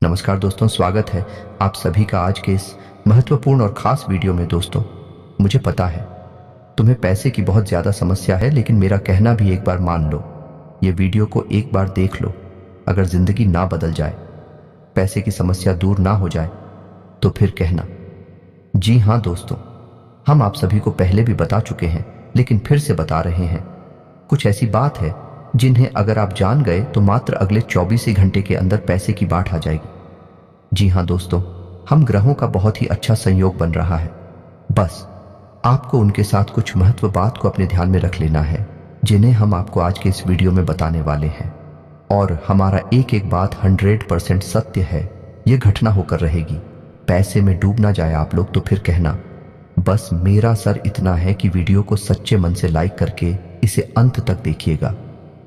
नमस्कार दोस्तों, स्वागत है आप सभी का आज के इस महत्वपूर्ण और खास वीडियो में। दोस्तों, मुझे पता है तुम्हें पैसे की बहुत ज़्यादा समस्या है, लेकिन मेरा कहना भी एक बार मान लो। ये वीडियो को एक बार देख लो। अगर ज़िंदगी ना बदल जाए, पैसे की समस्या दूर ना हो जाए, तो फिर कहना। जी हाँ दोस्तों, हम आप सभी को पहले भी बता चुके हैं, लेकिन फिर से बता रहे हैं। कुछ ऐसी बात है जिन्हें अगर आप जान गए तो मात्र अगले 24 ही घंटे के अंदर पैसे की बाढ़ आ जाएगी। जी हाँ दोस्तों, हम ग्रहों का बहुत ही अच्छा संयोग बन रहा है। बस आपको उनके साथ कुछ महत्व बात को अपने ध्यान में रख लेना है, जिन्हें हम आपको आज के इस वीडियो में बताने वाले हैं। और हमारा एक एक बात 100% सत्य है। ये घटना होकर रहेगी। पैसे में डूब ना जाए आप लोग तो फिर कहना। बस मेरा सर इतना है कि वीडियो को सच्चे मन से लाइक करके इसे अंत तक देखिएगा।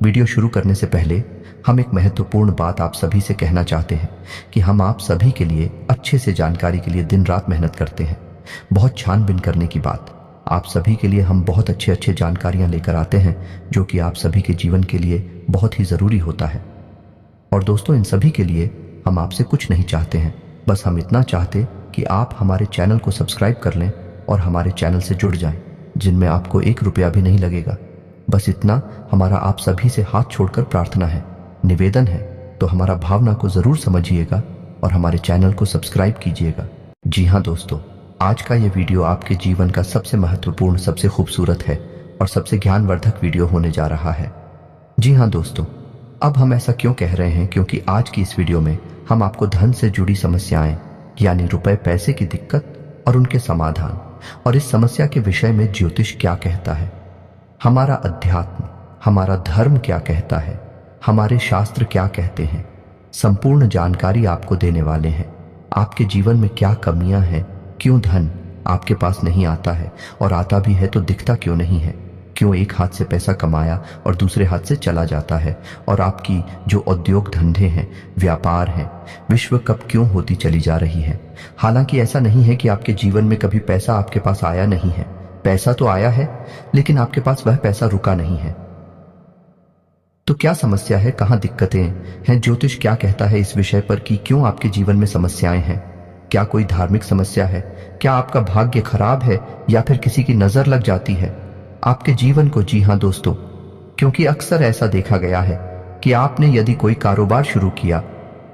वीडियो शुरू करने से पहले हम एक महत्वपूर्ण बात आप सभी से कहना चाहते हैं कि हम आप सभी के लिए अच्छे से जानकारी के लिए दिन रात मेहनत करते हैं। बहुत छानबीन करने की बात, आप सभी के लिए हम बहुत अच्छे जानकारियां लेकर आते हैं, जो कि आप सभी के जीवन के लिए बहुत ही ज़रूरी होता है। और दोस्तों, इन सभी के लिए हम आपसे कुछ नहीं चाहते हैं, बस हम इतना चाहते कि आप हमारे चैनल को सब्सक्राइब कर लें और हमारे चैनल से जुड़ जाएं, जिनमें आपको 1 रुपया भी नहीं लगेगा। बस इतना हमारा आप सभी से हाथ छोड़कर प्रार्थना है, निवेदन है। तो हमारा भावना को ज़रूर समझिएगा और हमारे चैनल को सब्सक्राइब कीजिएगा। जी हाँ दोस्तों, आज का ये वीडियो आपके जीवन का सबसे महत्वपूर्ण, सबसे खूबसूरत है और सबसे ज्ञानवर्धक वीडियो होने जा रहा है। जी हाँ दोस्तों, अब हम ऐसा क्यों कह रहे हैं? क्योंकि आज की इस वीडियो में हम आपको धन से जुड़ी समस्याएं, यानी रुपए पैसे की दिक्कत और उनके समाधान, और इस समस्या के विषय में ज्योतिष क्या कहता है, हमारा अध्यात्म, हमारा धर्म क्या कहता है, हमारे शास्त्र क्या कहते हैं, संपूर्ण जानकारी आपको देने वाले हैं। आपके जीवन में क्या कमियां हैं, क्यों धन आपके पास नहीं आता है, और आता भी है तो दिखता क्यों नहीं है, क्यों एक हाथ से पैसा कमाया और दूसरे हाथ से चला जाता है, और आपकी जो उद्योग धंधे हैं, व्यापार हैं, विश्व कप क्यों होती चली जा रही है। हालांकि ऐसा नहीं है कि आपके जीवन में कभी पैसा आपके पास आया नहीं है। पैसा तो आया है, लेकिन आपके पास वह पैसा रुका नहीं है। तो क्या समस्या है, कहां दिक्कतें हैं? ज्योतिष क्या कहता है इस विषय पर कि क्यों आपके जीवन में समस्याएं हैं? क्या कोई धार्मिक समस्या है? क्या आपका भाग्य खराब है, या फिर किसी की नजर लग जाती है आपके जीवन को? जी हां दोस्तों, क्योंकि अक्सर ऐसा देखा गया है कि आपने यदि कोई कारोबार शुरू किया,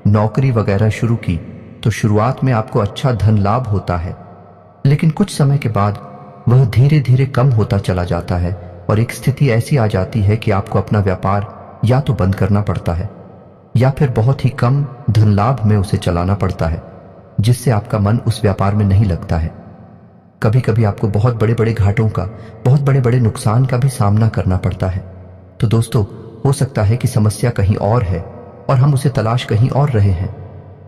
नौकरी वगैरह शुरू की, तो शुरुआत में आपको अच्छा धन लाभ होता है, लेकिन कुछ समय के बाद वह धीरे धीरे कम होता चला जाता है, और एक स्थिति ऐसी आ जाती है कि आपको अपना व्यापार या तो बंद करना पड़ता है, या फिर बहुत ही कम धन लाभ में उसे चलाना पड़ता है, जिससे आपका मन उस व्यापार में नहीं लगता है। कभी कभी आपको बहुत बड़े बड़े घाटों का, बहुत बड़े बड़े नुकसान का भी सामना करना पड़ता है। तो दोस्तों, हो सकता है कि समस्या कहीं और है और हम उसे तलाश कहीं और रहे हैं,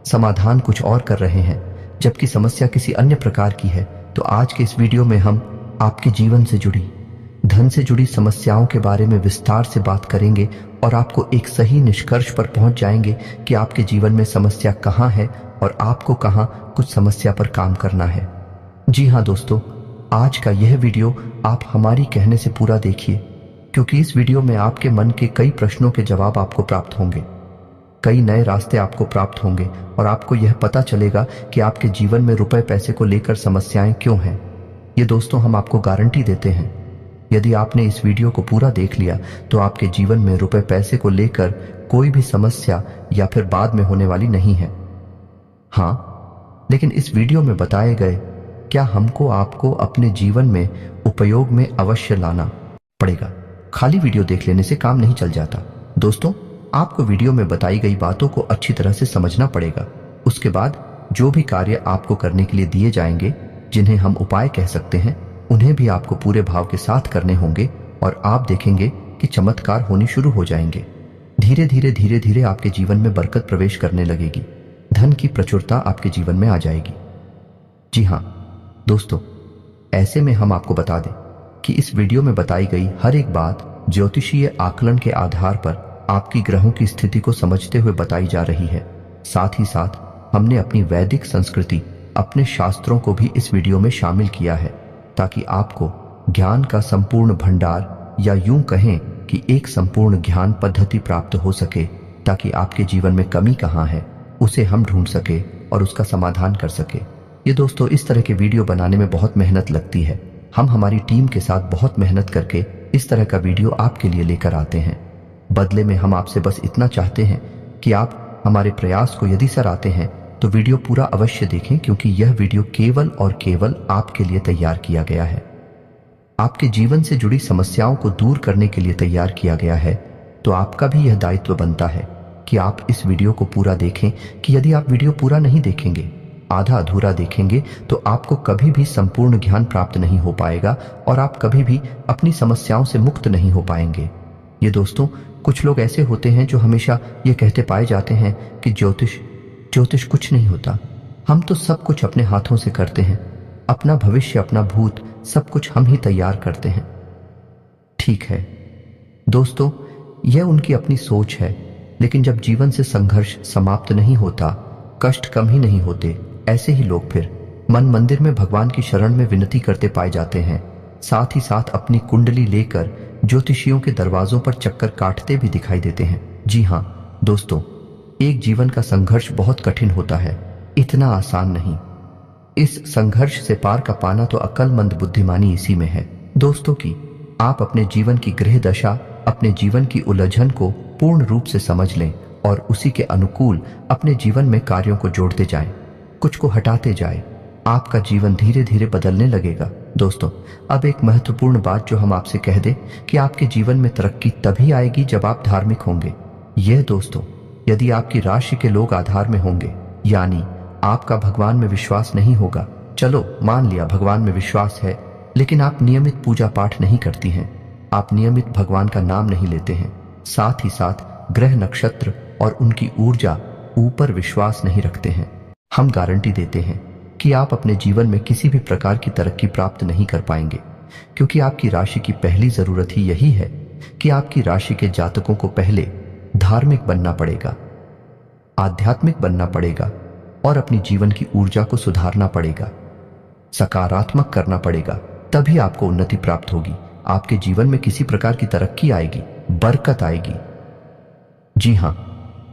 समाधान कुछ और कर रहे हैं, जबकि समस्या किसी अन्य प्रकार की है। तो आज के इस वीडियो में हम आपके जीवन से जुड़ी, धन से जुड़ी समस्याओं के बारे में विस्तार से बात करेंगे और आपको एक सही निष्कर्ष पर पहुंच जाएंगे कि आपके जीवन में समस्या कहां है और आपको कहां कुछ समस्या पर काम करना है। जी हां दोस्तों, आज का यह वीडियो आप हमारी कहने से पूरा देखिए, क्योंकि इस वीडियो में आपके मन के कई प्रश्नों के जवाब आपको प्राप्त होंगे, कई नए रास्ते आपको प्राप्त होंगे, और आपको यह पता चलेगा कि आपके जीवन में रुपए पैसे को लेकर समस्याएं क्यों हैं। ये दोस्तों, हम आपको गारंटी देते हैं, यदि आपने इस वीडियो को पूरा देख लिया तो आपके जीवन में रुपए पैसे को लेकर कोई भी समस्या या फिर बाद में होने वाली नहीं है। हाँ, लेकिन इस वीडियो में बताए गए क्या हमको आपको अपने जीवन में उपयोग में अवश्य लाना पड़ेगा। खाली वीडियो देख लेने से काम नहीं चल जाता दोस्तों। आपको वीडियो में बताई गई बातों को अच्छी तरह से समझना पड़ेगा। उसके बाद जो भी कार्य आपको करने के लिए दिए जाएंगे, जिन्हें हम उपाय कह सकते हैं, उन्हें भी आपको पूरे भाव के साथ करने होंगे, और आप देखेंगे कि चमत्कार होने शुरू हो जाएंगे। धीरे धीरे आपके जीवन में बरकत प्रवेश करने लगेगी, धन की प्रचुरता आपके जीवन में आ जाएगी। जी हाँ दोस्तों, ऐसे में हम आपको बता दें कि इस वीडियो में बताई गई हर एक बात ज्योतिषीय आकलन के आधार पर आपकी ग्रहों की स्थिति को समझते हुए बताई जा रही है। साथ ही साथ हमने अपनी वैदिक संस्कृति, अपने शास्त्रों को भी इस वीडियो में शामिल किया है, ताकि आपको ज्ञान का संपूर्ण भंडार, या यूं कहें कि एक संपूर्ण ज्ञान पद्धति प्राप्त हो सके, ताकि आपके जीवन में कमी कहां है उसे हम ढूंढ सके और उसका समाधान कर सके। ये दोस्तों, इस तरह के वीडियो बनाने में बहुत मेहनत लगती है। हम हमारी टीम के साथ बहुत मेहनत करके इस तरह का वीडियो आपके लिए लेकर आते हैं। बदले में हम आपसे बस इतना चाहते हैं कि आप हमारे प्रयास को यदि सराहते हैं तो वीडियो पूरा अवश्य देखें, क्योंकि यह वीडियो केवल और केवल आपके लिए तैयार किया गया है। आपके जीवन से जुड़ी समस्याओं को दूर करने के लिए तैयार किया गया है। तो आपका भी यह दायित्व बनता है कि आप इस वीडियो को पूरा देखें, कि यदि आप वीडियो पूरा नहीं देखेंगे, आधा अधूरा देखेंगे, तो आपको कभी भी संपूर्ण ज्ञान प्राप्त नहीं हो पाएगा और आप कभी भी अपनी समस्याओं से मुक्त नहीं हो पाएंगे। ये दोस्तों, कुछ लोग ऐसे होते हैं जो हमेशा ये कहते पाए जाते हैं कि ज्योतिष कुछ नहीं होता, हम तो सब कुछ अपने हाथों से करते हैं, अपना भविष्य अपना भूत सब कुछ हम ही तैयार करते हैं। ठीक है दोस्तों, यह उनकी अपनी सोच है, लेकिन जब जीवन से संघर्ष समाप्त नहीं होता, कष्ट कम ही नहीं होते, ऐसे ही लोग फिर मन मंदिर में भगवान की शरण में विनती करते पाए जाते हैं। साथ ही साथ अपनी कुंडली लेकर ज्योतिषियों के दरवाजों पर चक्कर काटते भी दिखाई देते हैं। जी हाँ दोस्तों, एक जीवन का संघर्ष बहुत कठिन होता है, इतना आसान नहीं। इस संघर्ष से पार का पाना तो अक्लमंद बुद्धिमानी इसी में है दोस्तों की आप अपने जीवन की ग्रह दशा, अपने जीवन की उलझन को पूर्ण रूप से समझ लें और उसी के अनुकूल अपने जीवन में कार्यों को जोड़ते जाएं, कुछ को हटाते जाएं। आपका जीवन धीरे धीरे बदलने लगेगा। दोस्तों, अब एक महत्वपूर्ण बात जो हम आपसे कह दें कि आपके जीवन में तरक्की तभी आएगी जब आप धार्मिक होंगे। यह दोस्तों, यदि आपकी राशि के लोग आधार में होंगे, यानी आपका भगवान में विश्वास नहीं होगा, चलो मान लिया भगवान में विश्वास है, लेकिन आप नियमित पूजा पाठ नहीं करती हैं, आप नियमित भगवान का नाम नहीं लेते हैं, साथ ही साथ ग्रह नक्षत्र और उनकी ऊर्जा ऊपर विश्वास नहीं रखते हैं, हम गारंटी देते हैं कि आप अपने जीवन में किसी भी प्रकार की तरक्की प्राप्त नहीं कर पाएंगे, क्योंकि आपकी राशि की पहली जरूरत ही यही है कि आपकी राशि के जातकों को पहले धार्मिक बनना पड़ेगा, आध्यात्मिक बनना पड़ेगा और अपनी जीवन की ऊर्जा को सुधारना पड़ेगा, सकारात्मक करना पड़ेगा, तभी आपको उन्नति प्राप्त होगी, आपके जीवन में किसी प्रकार की तरक्की आएगी, बरकत आएगी। जी हां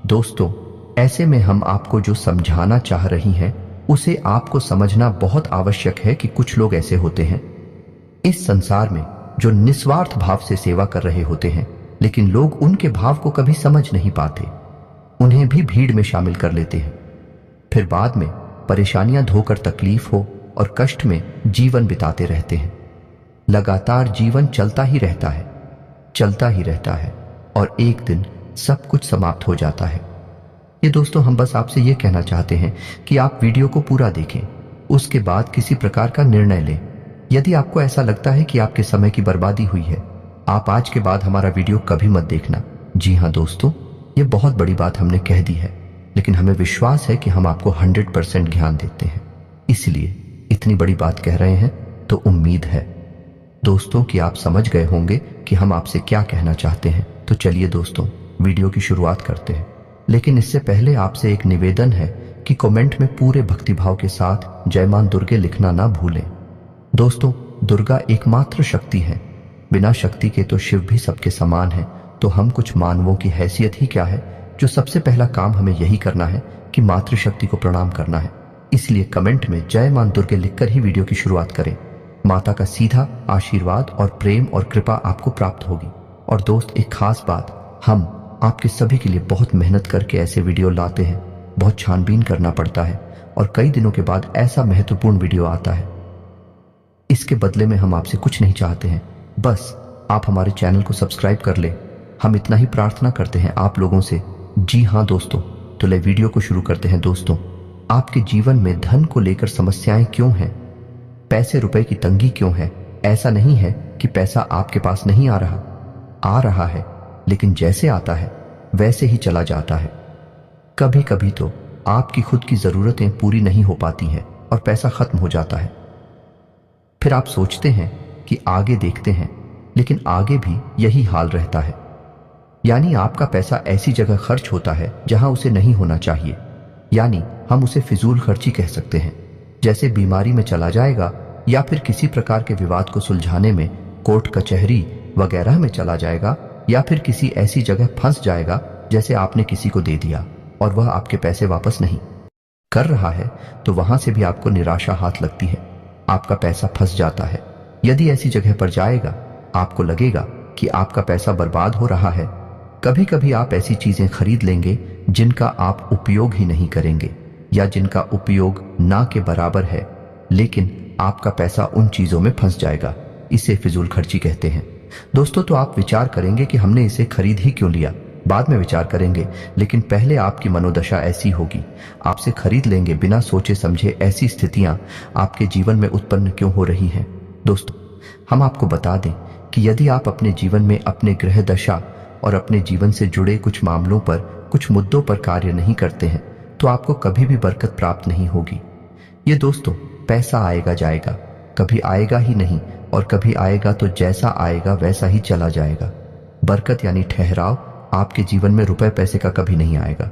दोस्तों, ऐसे में हम आपको जो समझाना चाह रही हैं उसे आपको समझना बहुत आवश्यक है कि कुछ लोग ऐसे होते हैं इस संसार में जो निस्वार्थ भाव से सेवा कर रहे होते हैं, लेकिन लोग उनके भाव को कभी समझ नहीं पाते, उन्हें भी भीड़ में शामिल कर लेते हैं, फिर बाद में परेशानियां धोकर तकलीफ हो और कष्ट में जीवन बिताते रहते हैं। लगातार जीवन चलता ही रहता है, चलता ही रहता है और एक दिन सब कुछ समाप्त हो जाता है। ये दोस्तों, हम बस आपसे ये कहना चाहते हैं कि आप वीडियो को पूरा देखें, उसके बाद किसी प्रकार का निर्णय लें। यदि आपको ऐसा लगता है कि आपके समय की बर्बादी हुई है, आप आज के बाद हमारा वीडियो कभी मत देखना। जी हाँ दोस्तों, ये बहुत बड़ी बात हमने कह दी है, लेकिन हमें विश्वास है कि हम आपको 100% ज्ञान देते हैं, इसलिए इतनी बड़ी बात कह रहे हैं। तो उम्मीद है दोस्तों कि आप समझ गए होंगे कि हम आपसे क्या कहना चाहते हैं। तो चलिए दोस्तों, वीडियो की शुरुआत करते हैं, लेकिन इससे पहले आपसे एक निवेदन है कि कमेंट में पूरे भक्तिभाव के साथ जय मां दुर्गे लिखना ना भूलें। दोस्तों, दुर्गा एकमात्र शक्ति है, बिना शक्ति के तो शिव भी सबके समान है। तो हम कुछ मानवों की हैसियत ही क्या है, जो सबसे पहला काम हमें यही करना है कि मातृशक्ति को प्रणाम करना है। इसलिए कमेंट में जय मां दुर्गे लिखकर ही वीडियो की शुरुआत करें। माता का सीधा आशीर्वाद और प्रेम और कृपा आपको प्राप्त होगी। और दोस्त, एक खास बात, हम आपके सभी के लिए बहुत मेहनत करके ऐसे वीडियो लाते हैं, बहुत छानबीन करना पड़ता है और कई दिनों के बाद ऐसा महत्वपूर्ण वीडियो आता है। इसके बदले में हम आपसे कुछ नहीं चाहते हैं, बस आप हमारे चैनल को सब्सक्राइब कर लें। हम इतना ही प्रार्थना करते हैं आप लोगों से। जी हाँ दोस्तों, तो ले वीडियो को शुरू करते हैं। दोस्तों, आपके जीवन में धन को लेकर समस्याएं क्यों हैं, पैसे रुपए की तंगी क्यों है? ऐसा नहीं है कि पैसा आपके पास नहीं आ रहा है, लेकिन जैसे आता है वैसे ही चला जाता है। कभी कभी तो आपकी खुद की जरूरतें पूरी नहीं हो पाती हैं और पैसा खत्म हो जाता है। फिर आप सोचते हैं कि आगे देखते हैं, लेकिन आगे भी यही हाल रहता है, यानी आपका पैसा ऐसी जगह खर्च होता है जहां उसे नहीं होना चाहिए, यानी हम उसे फिजूल खर्ची कह सकते हैं। जैसे बीमारी में चला जाएगा या फिर किसी प्रकार के विवाद को सुलझाने में कोर्ट कचहरी वगैरह में चला जाएगा, या फिर किसी ऐसी जगह फंस जाएगा जैसे आपने किसी को दे दिया। और वह आपके पैसे वापस नहीं कर रहा है तो वहां से भी आपको निराशा हाथ लगती है, आपका पैसा फंस जाता है। यदि ऐसी जगह पर जाएगा, आपको लगेगा कि आपका पैसा बर्बाद हो रहा है। कभी कभी आप ऐसी चीजें खरीद लेंगे जिनका आप उपयोग ही नहीं करेंगे या जिनका उपयोग ना के बराबर है, लेकिन आपका पैसा उन चीजों में फंस जाएगा। इसे फिजूल खर्ची कहते हैं। दोस्तों, तो आप विचार करेंगे कि हमने इसे खरीद ही क्यों लिया। बाद में विचार करेंगे, लेकिन पहले आपकी मनोदशा ऐसी होगी, आपसे खरीद लेंगे बिना सोचे समझे। ऐसी स्थितियां आपके जीवन में उत्पन्न क्यों हो रही हैं? दोस्तों, हम आपको बता दें कि यदि आप अपने जीवन में अपने ग्रह दशा और अपने जीवन से जुड़े कुछ मामलों पर, कुछ मुद्दों पर कार्य नहीं करते हैं तो आपको कभी भी बरकत प्राप्त नहीं होगी। ये दोस्तों, पैसा आएगा जाएगा, कभी आएगा ही नहीं, और कभी आएगा तो जैसा आएगा वैसा ही चला जाएगा। बरकत यानी ठहराव आपके जीवन में रुपए पैसे का कभी नहीं आएगा।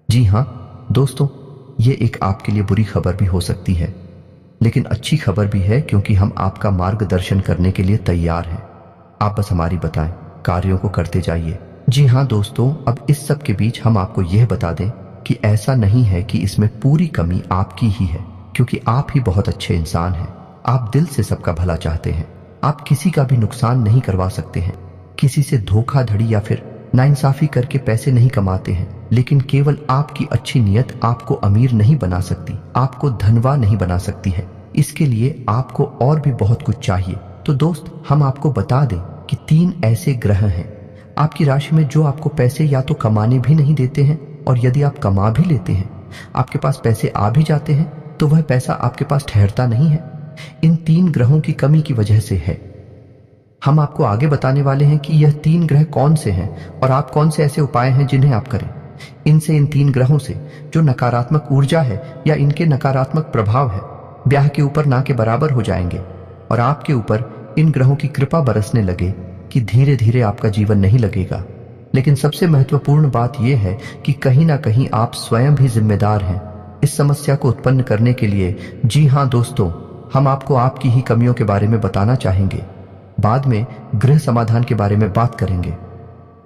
जी हां दोस्तों, ये एक आपके लिए बुरी खबर भी हो सकती है, लेकिन अच्छी खबर भी है, क्योंकि हम आपका मार्गदर्शन करने के लिए तैयार हैं। आप बस हमारी बताएं, कार्यों को करते जाइए। जी हां दोस्तों, अब इस सब के बीच हम आपको यह बता दें कि ऐसा नहीं है कि इसमें पूरी कमी आपकी ही है, क्योंकि आप ही बहुत अच्छे इंसान हैं। आप दिल से सबका भला चाहते हैं। आप किसी का भी नुकसान नहीं करवा सकते हैं, किसी से धोखाधड़ी या फिर नाइंसाफी करके पैसे नहीं कमाते हैं, लेकिन केवल आपकी अच्छी नीयत आपको अमीर नहीं बना सकती, आपको धनवान नहीं बना सकती है। इसके लिए आपको और भी बहुत कुछ चाहिए। तो दोस्त, हम आपको बता दें कि 3 ऐसे ग्रह हैं आपकी राशि में जो आपको पैसे या तो कमाने भी नहीं देते हैं, और यदि आप कमा भी लेते हैं, आपके पास पैसे आ भी जाते हैं, तो वह पैसा आपके पास ठहरता नहीं है। इन 3 ग्रहों की कमी की वजह से है। हम आपको आगे बताने वाले हैं कि यह 3 ग्रह कौन से हैं और आप कौन से ऐसे उपाय हैं जिन्हें आप करें। इनसे, इन 3 ग्रहों से जो नकारात्मक ऊर्जा है या इनके नकारात्मक प्रभाव है, ब्याह के ऊपर ना के बराबर हो जाएंगे, और आपके ऊपर इन ग्रहों की कृपा बरसने लगे कि धीरे धीरे आपका जीवन नहीं लगेगा। लेकिन सबसे महत्वपूर्ण बात यह है कि कहीं ना कहीं आप स्वयं भी जिम्मेदार हैं इस समस्या को उत्पन्न करने के लिए। जी हां दोस्तों, हम आपको आपकी ही कमियों के बारे में बताना चाहेंगे। बाद में गृह समाधान के बारे में बात करेंगे।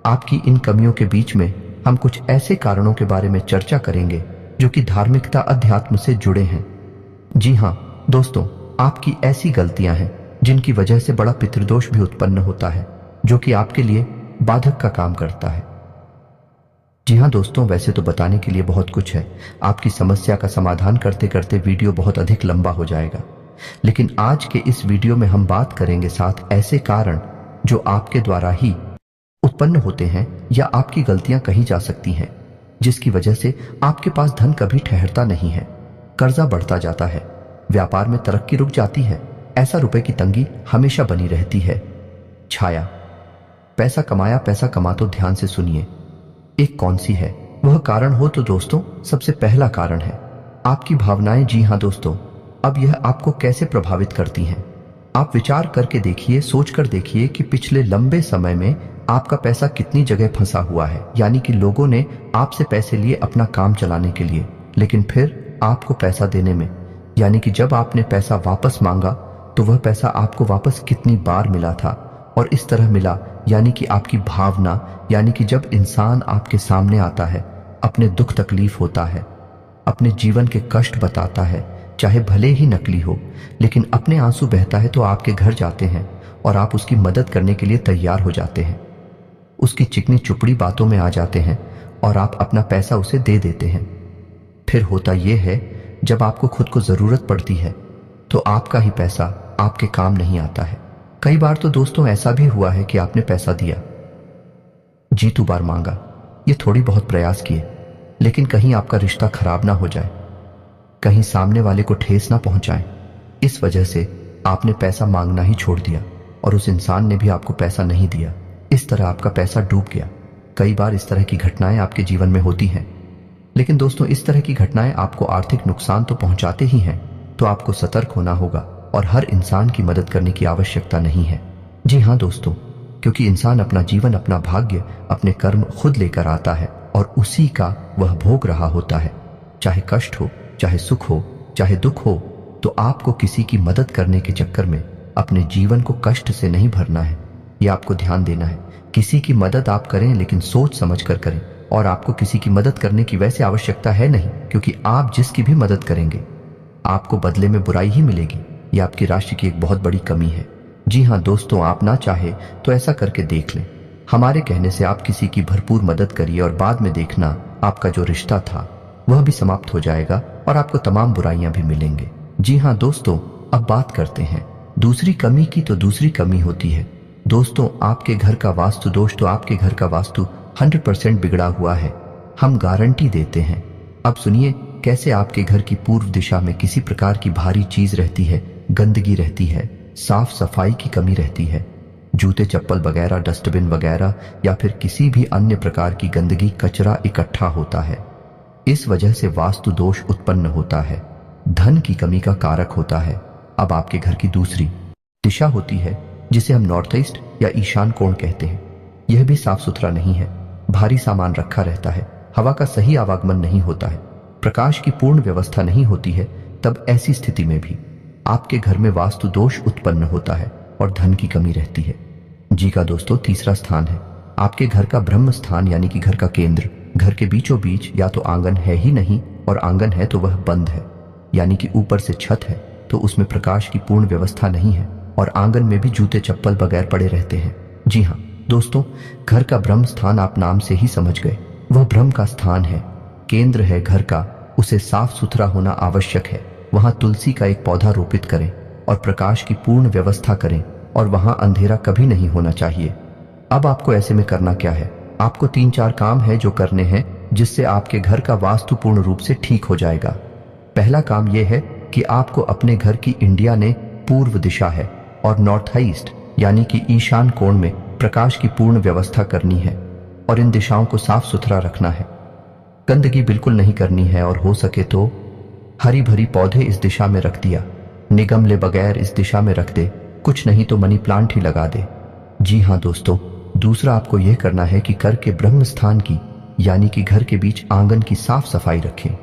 आपकी इन कमियों के बीच में हम कुछ ऐसे कारणों के बारे में चर्चा करेंगे जो कि धार्मिकता, अध्यात्म से जुड़े हैं। जी हां दोस्तों, आपकी ऐसी गलतियां हैं जिनकी वजह से बड़ा पितृदोष भी उत्पन्न होता है, जो कि आपके लिए बाधक का काम करता है। जी हां दोस्तों, वैसे तो बताने के लिए बहुत कुछ है। आपकी समस्या का समाधान करते करते वीडियो बहुत अधिक लंबा हो जाएगा, लेकिन आज के इस वीडियो में हम बात करेंगे 7 ऐसे कारण जो आपके द्वारा ही उत्पन्न होते हैं या आपकी गलतियां कही जा सकती हैं, जिसकी वजह से आपके पास धन कभी ठहरता नहीं है, कर्जा बढ़ता जाता है, व्यापार में तरक्की रुक जाती है, ऐसा रुपए की तंगी हमेशा बनी रहती है। छाया, पैसा कमाया पैसा कमा, तो ध्यान से सुनिए एक कौन सी है वह कारण हो तो दोस्तों, सबसे पहला कारण है आपकी भावनाएं। जी हां दोस्तों, अब यह आपको कैसे प्रभावित करती हैं? आप विचार करके देखिए, सोच कर देखिए कि पिछले लंबे समय में आपका पैसा कितनी जगह फंसा हुआ है। यानी कि लोगों ने आपसे पैसे लिए अपना काम चलाने के लिए, लेकिन फिर आपको पैसा देने में, यानी कि जब आपने पैसा वापस मांगा तो वह पैसा आपको वापस कितनी बार मिला था और इस तरह मिला। यानी कि आपकी भावना, यानी कि जब इंसान आपके सामने आता है, अपने दुख तकलीफ होता है, अपने जीवन के कष्ट बताता है, चाहे भले ही नकली हो, लेकिन अपने आंसू बहता है, तो आपके घर जाते हैं और आप उसकी मदद करने के लिए तैयार हो जाते हैं। उसकी चिकनी चुपड़ी बातों में आ जाते हैं और आप अपना पैसा उसे दे देते हैं। फिर होता यह है, जब आपको खुद को जरूरत पड़ती है तो आपका ही पैसा आपके काम नहीं आता है। कई बार तो दोस्तों ऐसा भी हुआ है कि आपने पैसा दिया, जी 2 बार मांगा, ये थोड़ी बहुत प्रयास किए, लेकिन कहीं आपका रिश्ता खराब ना हो जाए, कहीं सामने वाले को ठेस ना पहुंचाए, इस वजह से आपने पैसा मांगना ही छोड़ दिया और उस इंसान ने भी आपको पैसा नहीं दिया। इस तरह आपका पैसा डूब गया। कई बार इस तरह की घटनाएं आपके जीवन में होती हैं, लेकिन दोस्तों इस तरह की घटनाएं आपको आर्थिक नुकसान तो पहुंचाते ही हैं, तो आपको सतर्क होना होगा और हर इंसान की मदद करने की आवश्यकता नहीं है। जी हां दोस्तों, क्योंकि इंसान अपना जीवन, अपना भाग्य, अपने कर्म खुद लेकर आता है और उसी का वह भोग रहा होता है। चाहे कष्ट हो, चाहे सुख हो, चाहे दुख हो, तो आपको किसी की मदद करने के चक्कर में अपने जीवन को कष्ट से नहीं भरना है। यह आपको ध्यान देना है। किसी की मदद आप करें, लेकिन सोच समझ कर करें, और आपको किसी की मदद करने की वैसे आवश्यकता है नहीं, क्योंकि आप जिसकी भी मदद करेंगे आपको बदले में बुराई ही मिलेगी। यह आपकी राशि की एक बहुत बड़ी कमी है। जी हाँ दोस्तों, आप ना चाहे तो ऐसा करके देख लें। हमारे कहने से आप किसी की भरपूर मदद करिए और बाद में देखना आपका जो रिश्ता था वह भी समाप्त हो जाएगा और आपको तमाम बुराइयां भी मिलेंगे। जी हाँ दोस्तों, अब बात करते हैं दूसरी कमी की। तो दूसरी कमी होती है दोस्तों आपके घर का वास्तु दोष। तो आपके घर का वास्तु 100% बिगड़ा हुआ है, हम गारंटी देते हैं। अब सुनिए कैसे आपके घर की पूर्व दिशा में किसी प्रकार की भारी चीज रहती है, गंदगी रहती है, साफ सफाई की कमी रहती है, जूते चप्पल वगैरह, डस्टबिन वगैरह या फिर किसी भी अन्य प्रकार की गंदगी कचरा इकट्ठा होता है। इस वजह से वास्तु दोष उत्पन्न होता है, धन की कमी का कारक होता है। अब आपके घर की दूसरी दिशा होती है जिसे हम नॉर्थ ईस्ट या ईशान कोण कहते हैं। यह भी साफ सुथरा नहीं है, भारी सामान रखा रहता है, हवा का सही आवागमन नहीं होता है, प्रकाश की पूर्ण व्यवस्था नहीं होती है। तब ऐसी स्थिति में भी आपके घर में वास्तु दोष उत्पन्न होता है और धन की कमी रहती है। जी का दोस्तों, तीसरा स्थान है आपके घर का ब्रह्म स्थान, यानी कि घर का केंद्र। घर के बीचों बीच या तो आंगन है ही नहीं, और आंगन है तो वह बंद है, यानी कि ऊपर से छत है तो उसमें प्रकाश की पूर्ण व्यवस्था नहीं है, और आंगन में भी जूते चप्पल बगैर पड़े रहते हैं। जी हाँ दोस्तों, घर का ब्रह्म स्थान आप नाम से ही समझ गए, वह ब्रह्म का स्थान है, केंद्र है घर का, उसे साफ सुथरा होना आवश्यक है। वहां तुलसी का एक पौधा रोपित करें और प्रकाश की पूर्ण व्यवस्था करें, और वहां अंधेरा कभी नहीं होना चाहिए। अब आपको ऐसे में करना क्या है? आपको 3-4 काम है जो करने हैं, जिससे आपके घर का वास्तु पूर्ण रूप से ठीक हो जाएगा। पहला काम यह है कि आपको अपने घर की इंडिया ने पूर्व दिशा है और नॉर्थ ईस्ट यानी कि ईशान कोण में प्रकाश की पूर्ण व्यवस्था करनी है, और इन दिशाओं को साफ सुथरा रखना है। गंदगी बिल्कुल नहीं करनी है, और हो सके तो हरी भरी पौधे इस दिशा में रख दिया, निगमले बगैर इस दिशा में रख दे, कुछ नहीं तो मनी प्लांट ही लगा दे। जी हाँ दोस्तों, दूसरा आपको यह करना है कि घर के ब्रह्म स्थान की यानी कि घर के बीच आंगन की साफ सफाई रखें।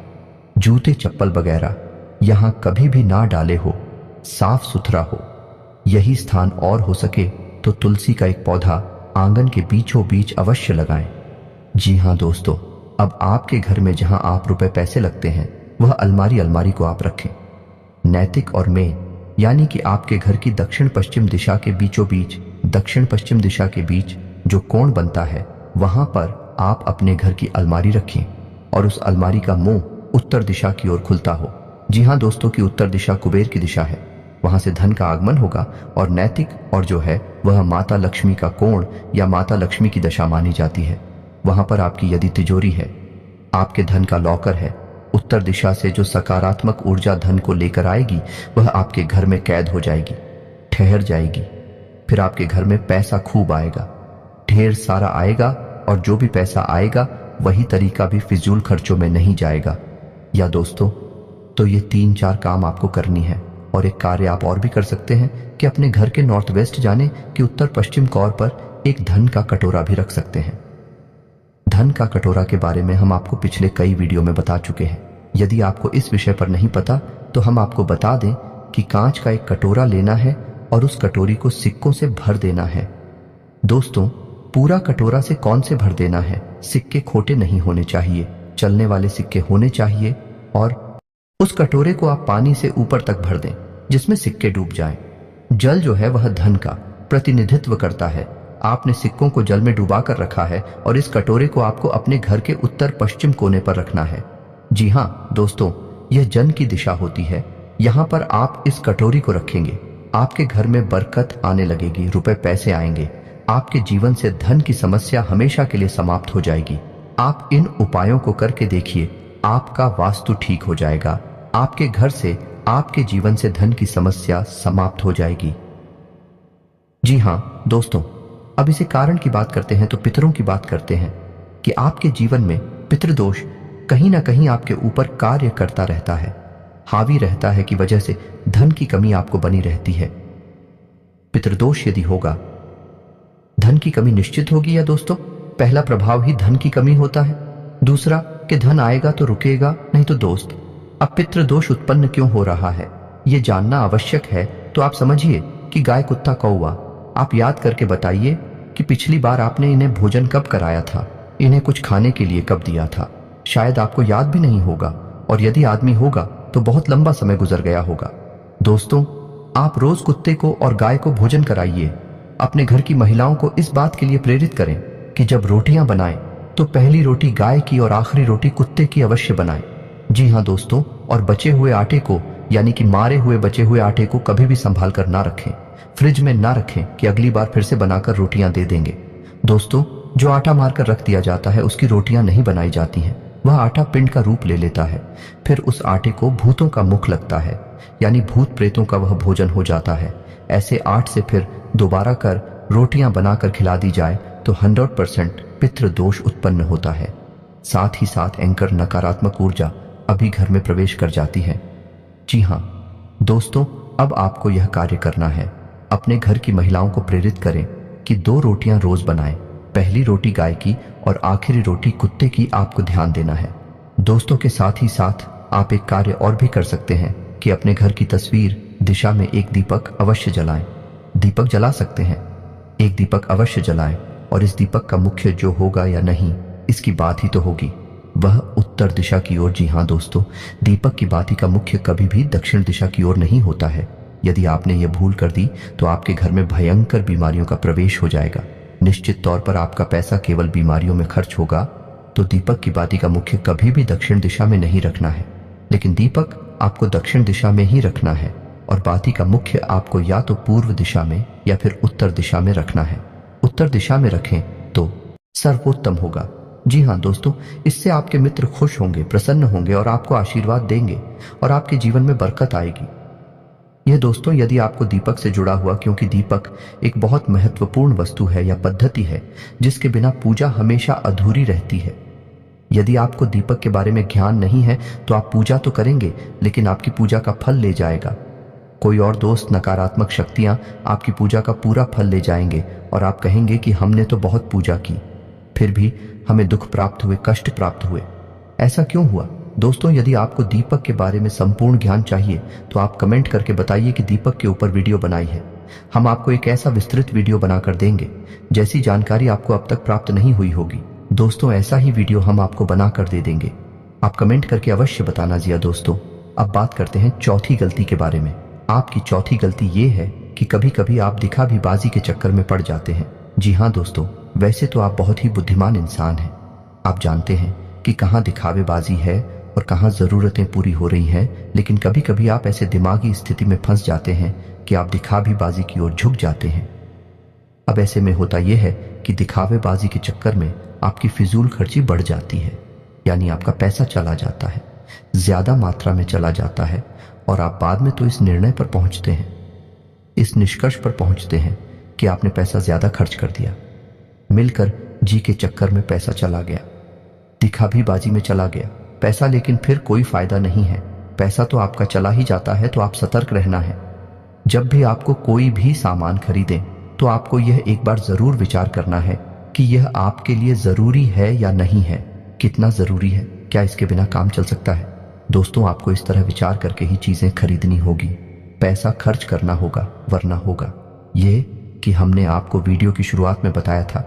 जूते चप्पल वगैरह यहां कभी भी ना डाले हो, साफ सुथरा हो। यही स्थान और हो सके तो तुलसी का एक पौधा आंगन के बीचों बीच अवश्य लगाएं। जी हाँ दोस्तों, अब आपके घर में जहां आप रुपए पैसे लगते हैं वह अलमारी को आप रखें। नैतिक और मेन यानी कि आपके घर की दक्षिण पश्चिम दिशा के बीचों बीच, दक्षिण पश्चिम दिशा के बीच जो कोण बनता है वहां पर आप अपने घर की अलमारी रखें, और उस अलमारी का मुंह उत्तर दिशा की ओर खुलता हो। जी हाँ दोस्तों, की उत्तर दिशा कुबेर की दिशा है, वहां से धन का आगमन होगा। और नैतिक और जो है वह माता लक्ष्मी का कोण या माता लक्ष्मी की दशा मानी जाती है। वहां पर आपकी यदि तिजोरी है, आपके धन का लॉकर है, उत्तर दिशा से जो सकारात्मक ऊर्जा धन को लेकर आएगी वह आपके घर में कैद हो जाएगी, ठहर जाएगी। फिर आपके घर में पैसा खूब आएगा, ढेर सारा आएगा, और जो भी पैसा आएगा वही तरीका भी फिजूल खर्चों में नहीं जाएगा। या दोस्तों, तो ये 3-4 काम आपको करनी है। और एक कार्य आप और भी कर सकते हैं कि अपने घर के नॉर्थ वेस्ट जाने कि उत्तर पश्चिम कोण पर एक धन का कटोरा भी रख सकते हैं। धन का कटोरा के बारे में हम आपको पिछले कई वीडियो में बता चुके हैं। यदि आपको इस विषय पर नहीं पता तो हम आपको बता दें कि कांच का एक कटोरा लेना है और उस कटोरी को सिक्कों से भर देना है। दोस्तों, पूरा कटोरा से कौन से भर देना है? सिक्के खोटे नहीं होने चाहिए, चलने वाले सिक्के होने चाहिए, और उस कटोरे को आप पानी से ऊपर तक भर दें जिसमें सिक्के डूब जाएं। जल जो है वह धन का प्रतिनिधित्व करता है। आपने सिक्कों को जल में डुबा कर रखा है और इस कटोरे को आपको अपने घर के उत्तर पश्चिम कोने पर रखना है। जी हाँ दोस्तों, यह जन की दिशा होती है। यहाँ पर आप इस कटोरी को रखेंगे, आपके घर में बरकत आने लगेगी, रुपए पैसे आएंगे, आपके जीवन से धन की समस्या हमेशा के लिए समाप्त हो जाएगी। आप इन उपायों को करके देखिए, आपका वास्तु ठीक हो जाएगा, आपके घर से, आपके जीवन से धन की समस्या समाप्त हो जाएगी। जी हाँ दोस्तों, अब इसे कारण की बात करते हैं तो पितरों की बात करते हैं कि आपके जीवन में पितृदोष कहीं ना कहीं आपके ऊपर कार्य करता रहता है, हावी रहता है, की वजह से धन की कमी आपको बनी रहती है। पितृदोष यदि होगा, धन की कमी निश्चित होगी। या दोस्तों, पहला प्रभाव ही धन की कमी होता है, दूसरा कि धन आएगा तो रुकेगा नहीं। तो दोस्त, अब पितृदोष उत्पन्न क्यों हो रहा है ये जानना आवश्यक है। तो आप समझिए कि गाय, कुत्ता, कौवा, आप याद करके बताइए कि पिछली बार आपने इन्हें भोजन कब कराया था। इन्हें कुछ खाने के लिए कब दिया था, शायद आपको याद भी नहीं होगा, और यदि आदमी होगा तो बहुत लंबा समय गुजर गया होगा। दोस्तों, आप रोज कुत्ते को और गाय को भोजन कराइए। अपने घर की महिलाओं को इस बात के लिए प्रेरित करें कि जब रोटियां बनाएं तो पहली रोटी गाय की और आखिरी रोटी कुत्ते की अवश्य बनाएं। जी हाँ दोस्तों, और बचे हुए आटे को, यानी कि मारे हुए बचे हुए आटे को कभी भी संभाल कर ना रखें, फ्रिज में ना रखें कि अगली बार फिर से बनाकर रोटियां दे देंगे। दोस्तों, जो आटा मारकर रख दिया जाता है उसकी रोटियां नहीं बनाई जाती हैं। वह आटा पिंड का रूप ले लेता है। फिर उस आटे को भूतों का मुख लगता है, यानी भूत प्रेतों का वह भोजन हो जाता है। ऐसे आट से फिर दोबारा कर रोटियां बनाकर खिला दी जाए तो 100% पितृ दोष उत्पन्न होता है। साथ ही साथ एंकर नकारात्मक ऊर्जा अभी घर में प्रवेश कर जाती है। जी हाँ दोस्तों, अब आपको यह कार्य करना है। अपने घर की महिलाओं को प्रेरित करें कि 2 रोटियां रोज बनाएं। पहली रोटी गाय की और आखिरी रोटी कुत्ते की आपको ध्यान देना है। दोस्तों के साथ ही साथ आप एक कार्य और भी कर सकते हैं कि अपने घर की तस्वीर दिशा में एक दीपक अवश्य जलाएं। दीपक जला सकते हैं, एक दीपक अवश्य जलाएं, और इस दीपक का मुख्य जो होगा या नहीं इसकी बात ही तो होगी, वह उत्तर दिशा की ओर। जी हाँ दोस्तों, दीपक की बाती का मुख्य कभी भी दक्षिण दिशा की ओर नहीं होता है। यदि आपने यह भूल कर दी तो आपके घर में भयंकर बीमारियों का प्रवेश हो जाएगा। निश्चित तौर पर आपका पैसा केवल बीमारियों में खर्च होगा। तो दीपक की बाती का मुख्य कभी भी दक्षिण दिशा में नहीं रखना है, लेकिन दीपक आपको दक्षिण दिशा में ही रखना है, और बाती का मुख्य आपको या तो पूर्व दिशा में या फिर उत्तर दिशा में रखना है। उत्तर दिशा में रखें तो सर्वोत्तम होगा। जी हाँ दोस्तों, इससे आपके मित्र खुश होंगे, प्रसन्न होंगे और आपको आशीर्वाद देंगे और आपके जीवन में बरकत आएगी। यह दोस्तों यदि आपको दीपक से जुड़ा हुआ, क्योंकि दीपक एक बहुत महत्वपूर्ण वस्तु है या पद्धति है जिसके बिना पूजा हमेशा अधूरी रहती है। यदि आपको दीपक के बारे में ज्ञान नहीं है तो आप पूजा तो करेंगे लेकिन आपकी पूजा का फल ले जाएगा कोई और दोस्त। नकारात्मक शक्तियां आपकी पूजा का पूरा फल ले जाएंगे और आप कहेंगे कि हमने तो बहुत पूजा की, फिर भी हमें दुख प्राप्त हुए, कष्ट प्राप्त हुए। ऐसा क्यों हुआ? दोस्तों, यदि आपको दीपक के बारे में संपूर्ण ज्ञान चाहिए तो आप कमेंट करके बताइए कि दीपक के ऊपर वीडियो बनाई है। हम आपको एक ऐसा विस्तृत वीडियो बनाकर देंगे जैसी जानकारी आपको अब तक प्राप्त नहीं हुई होगी। दोस्तों, ऐसा ही वीडियो हम आपको बनाकर दे देंगे। आप कमेंट करके अवश्य बताना। जी दोस्तों, अब बात करते हैं चौथी गलती के बारे में। आपकी चौथी गलती ये है कि कभी कभी आप दिखावीबाजी के चक्कर में पड़ जाते हैं। जी हाँ दोस्तों, वैसे तो आप बहुत ही बुद्धिमान इंसान हैं। आप जानते हैं कि कहाँ दिखावेबाजी है और कहाँ जरूरतें पूरी हो रही हैं, लेकिन कभी कभी आप ऐसे दिमागी स्थिति में फंस जाते हैं कि आप दिखावेबाजी की ओर झुक जाते हैं। अब ऐसे में होता यह है कि दिखावेबाजी के चक्कर में आपकी फिजूल खर्ची बढ़ जाती है, यानी आपका पैसा चला जाता है, ज्यादा मात्रा में चला जाता है, और आप बाद में तो इस निर्णय पर पहुंचते हैं, इस निष्कर्ष पर पहुंचते हैं कि आपने पैसा ज्यादा खर्च कर दिया। मिलकर जी के चक्कर में पैसा चला गया, दिखावीबाजी में चला गया पैसा, लेकिन फिर कोई फायदा नहीं है। पैसा तो आपका चला ही जाता है, तो आप सतर्क रहना है। जब भी आपको कोई भी सामान खरीदें तो आपको यह एक बार जरूर विचार करना है कि यह आपके लिए जरूरी है या नहीं है, कितना जरूरी है, क्या इसके बिना काम चल सकता है। दोस्तों, आपको इस तरह विचार करके ही चीजें खरीदनी होगी, पैसा खर्च करना होगा, वरना होगा यह कि हमने आपको वीडियो की शुरुआत में बताया था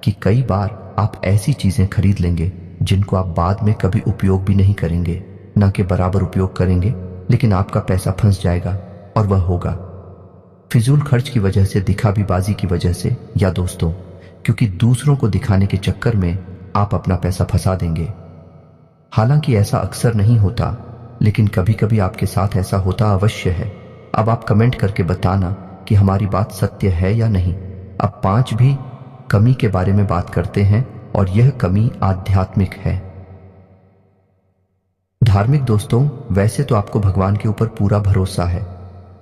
कि कई बार आप ऐसी चीजें खरीद लेंगे जिनको आप बाद में कभी उपयोग भी नहीं करेंगे, ना के बराबर उपयोग करेंगे, लेकिन आपका पैसा फंस जाएगा, और वह होगा फिजूल खर्च की वजह से, दिखावीबाजी की वजह से, या दोस्तों क्योंकि दूसरों को दिखाने के चक्कर में आप अपना पैसा फंसा देंगे। हालांकि ऐसा अक्सर नहीं होता, लेकिन कभी कभी आपके साथ ऐसा होता अवश्य है। अब आप कमेंट करके बताना कि हमारी बात सत्य है या नहीं। अब 5 भी कमी के बारे में बात करते हैं, और यह कमी आध्यात्मिक है, धार्मिक। दोस्तों, वैसे तो आपको भगवान के ऊपर पूरा भरोसा है,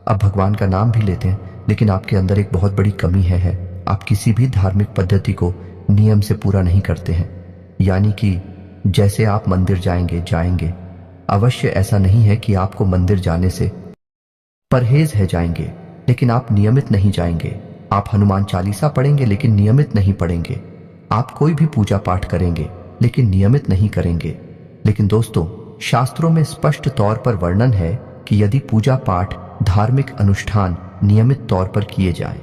अब भगवान का नाम भी लेते हैं, लेकिन आपके अंदर एक बहुत बड़ी कमी है। आप किसी भी धार्मिक पद्धति को नियम से पूरा नहीं करते हैं, यानी कि जैसे आप मंदिर जाएंगे अवश्य ऐसा नहीं है कि आपको मंदिर जाने से परहेज है जाएंगे, लेकिन आप नियमित नहीं जाएंगे। आप हनुमान चालीसा पढ़ेंगे लेकिन नियमित नहीं पढ़ेंगे। आप कोई भी पूजा पाठ करेंगे लेकिन नियमित नहीं करेंगे। लेकिन दोस्तों, शास्त्रों में स्पष्ट तौर पर वर्णन है कि यदि पूजा पाठ, धार्मिक अनुष्ठान नियमित तौर पर किए जाएं,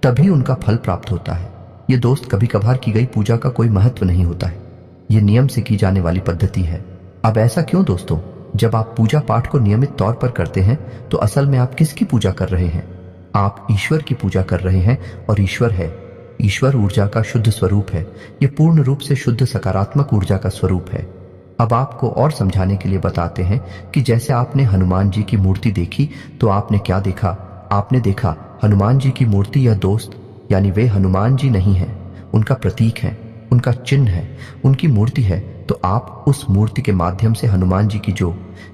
तभी उनका फल प्राप्त होता है। ये दोस्त, कभी कभार की गई पूजा का कोई महत्व नहीं होता है। ये नियम से की जाने वाली पद्धति है। अब ऐसा क्यों दोस्तों? जब आप पूजा पाठ को नियमित तौर पर करते हैं तो असल में आप किसकी पूजा कर रहे हैं? आप ईश्वर की पूजा कर रहे हैं। और ईश्वर है, ईश्वर ऊर्जा का शुद्ध स्वरूप है। ये पूर्ण रूप से शुद्ध सकारात्मक ऊर्जा का स्वरूप है। अब आपको और समझाने के लिए बताते हैं कि जैसे आपने हनुमान जी की मूर्ति देखी तो आपने क्या देखा? आपने देखा हनुमान जी की मूर्ति या दोस्त, यानी वे हनुमान जी नहीं है, उनका प्रतीक है, उनका चिन्ह है, उनकी मूर्ति है। तो आप उस मूर्ति के माध्यम से हनुमान जी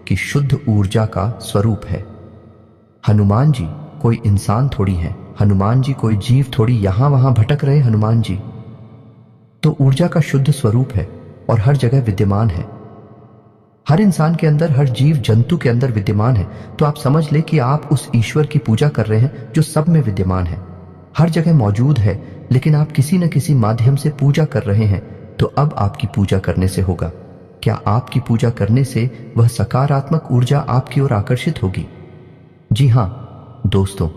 की शुद्ध ऊर्जा का स्वरूप है। हनुमान जी कोई इंसान थोड़ी है, हनुमान जी कोई जीव थोड़ी यहां वहां भटक रहे हनुमान जी तो ऊर्जा का शुद्ध स्वरूप है और हर जगह विद्यमान है। हर इंसान के अंदर, हर जीव जंतु के अंदर विद्यमान है। तो आप समझ ले कि आप उस ईश्वर की पूजा कर रहे हैं जो सब में विद्यमान है, हर जगह मौजूद है, लेकिन आप किसी न किसी माध्यम से पूजा कर रहे हैं। तो अब आपकी पूजा करने से होगा क्या? आपकी पूजा करने से वह सकारात्मक ऊर्जा आपकी ओर आकर्षित होगी। जी हां दोस्तों,